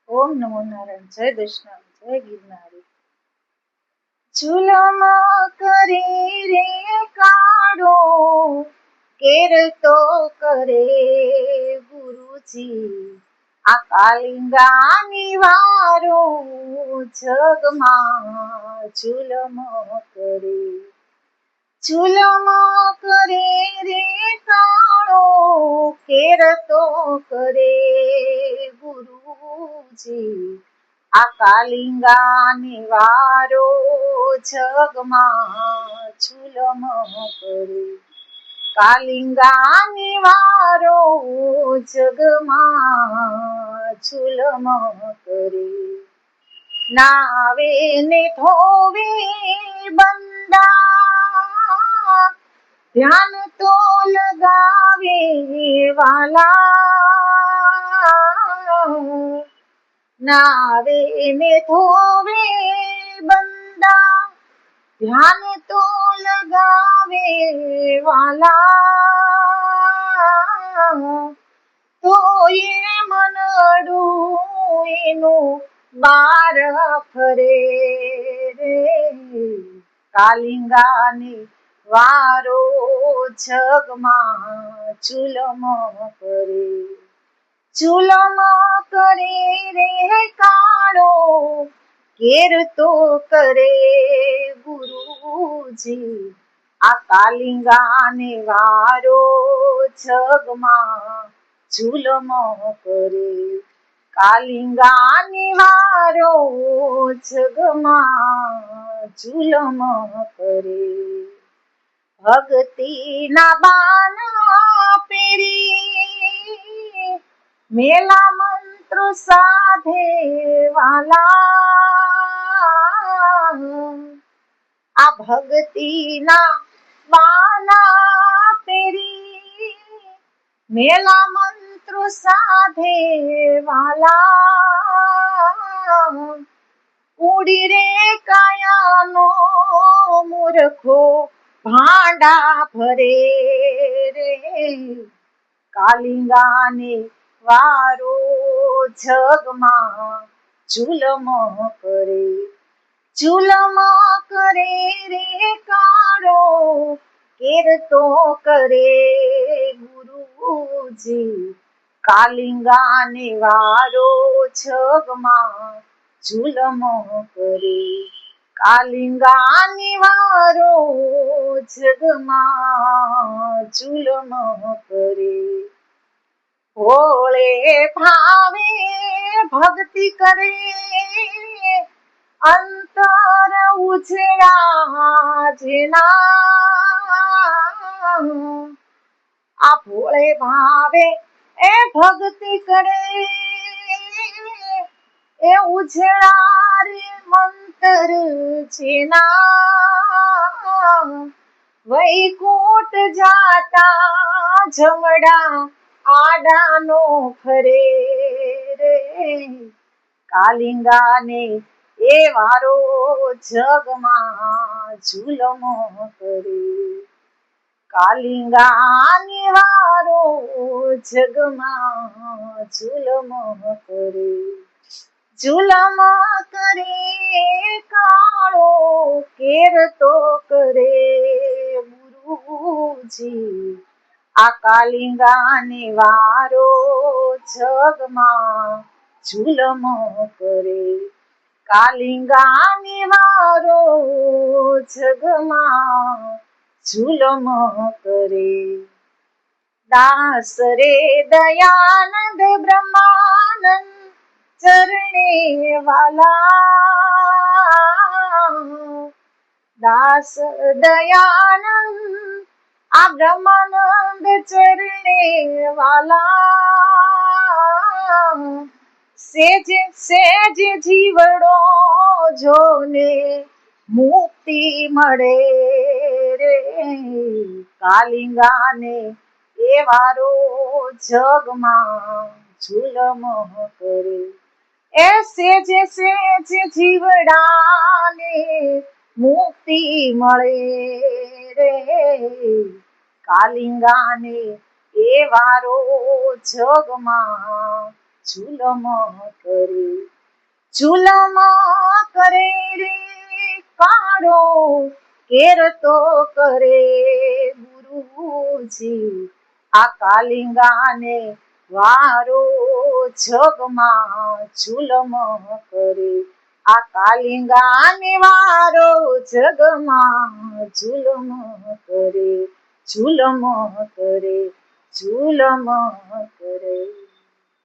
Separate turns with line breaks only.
ઓમ નમો નારાયણ. જય દશનામ, જય ગિરનારી. ચૂલામાં કરી રે કાળો, કેર તો કરે ગુરુજી. આ કાલિંગાની વારો જગમાં ચૂલમ કરે. ચૂલમ કરે રે કાળો, કેર તો કરે ગુરુજી. આ કાલિંગાની વારો જગમાં ચૂલમ કરે. કાલિંગાની વારો જગમાં ચૂલમ કરે. નાવે ને ધોવે બંદા, ધ્યાન તો લગાવે વાલા. નાવે ને ધોવે બંદા, ધ્યાન તો લગાવે વાલા. તો એ મનડું એનું બાર ફરે રે. કાલિંગાની વારો જગમાં ચૂલમ કરે. ચૂલમ કરે રે કાળો, કેર તો કરે ગુરુજી. આ કાલિંગાને વારો જગમાં ચૂલમ કરે. કાલિંગાની વારો જગમાં ચૂલમ કરે. ભક્તિના બાના પેરી, મેલા મંત્રો સાધે વાલા. આ ભક્તિના બાના પેરી, મેલા મંત્રો સાધે વાલા. ઉડી રે કાયાનો મૂર્ખો ભાંડા ભરે રે. કાલિંગાને વારો જગમાં ચૂલમ કરે. ચૂલમ કરે રે કાળો, કેર તો કરે ગુરુજી. કાલિંગાને વારો જગમાં ચૂલમ કરે. કાલિંગાની વારો જગમાં ચૂલમ કરે. ભોળે ભાવે ભક્તિ કરે, અંતર ઉજળા જેના. આ ભોળે ભાવે એ ભક્તિ કરે, એ ઉજળા રે મંતર જેના. વૈકુંઠ જાતા જમડા આડાનો ફરે રે. કાલિંગાને એ વારો જગમાં ચૂલમ કરે. કાલિંગાની વારો જગમાં ચૂલમ કરે. ચૂલમ કરે કાળો, કેર તો કરે ગુરુજી. આ કાલિંગાની વારો જગમાં ચૂલમ કરે. કાલિંગાની વારો જગમાં ચૂલમ કરે. દાસ રે દયાનંદ બ્રહ્માનંદ ચરણે વાલા. દાસ દયાનંદ આ બ્રહ્માનંદ ચરણે વાલા. સેજ સેજ જીવડો જોને મુક્તિ મળે રે. કાલિંગાને એ વારો જગમાં ચૂલમ કરે. એ સેજ સેજ જીવડાને મુક્તિ મળે રે. કાલિંગાને એ વારો જગમાં ઝુલમ કરે. ઝુલમ કરે રે કાળો કેર તો કરે ગુરુજી, આ કાલિંગાને વારો જગમાં ઝુલમ કરે. આ કાલિંગાને વારો જગમાં ઝુલમ કરે. ઝુલમ કરે, ઝુલમ કરે.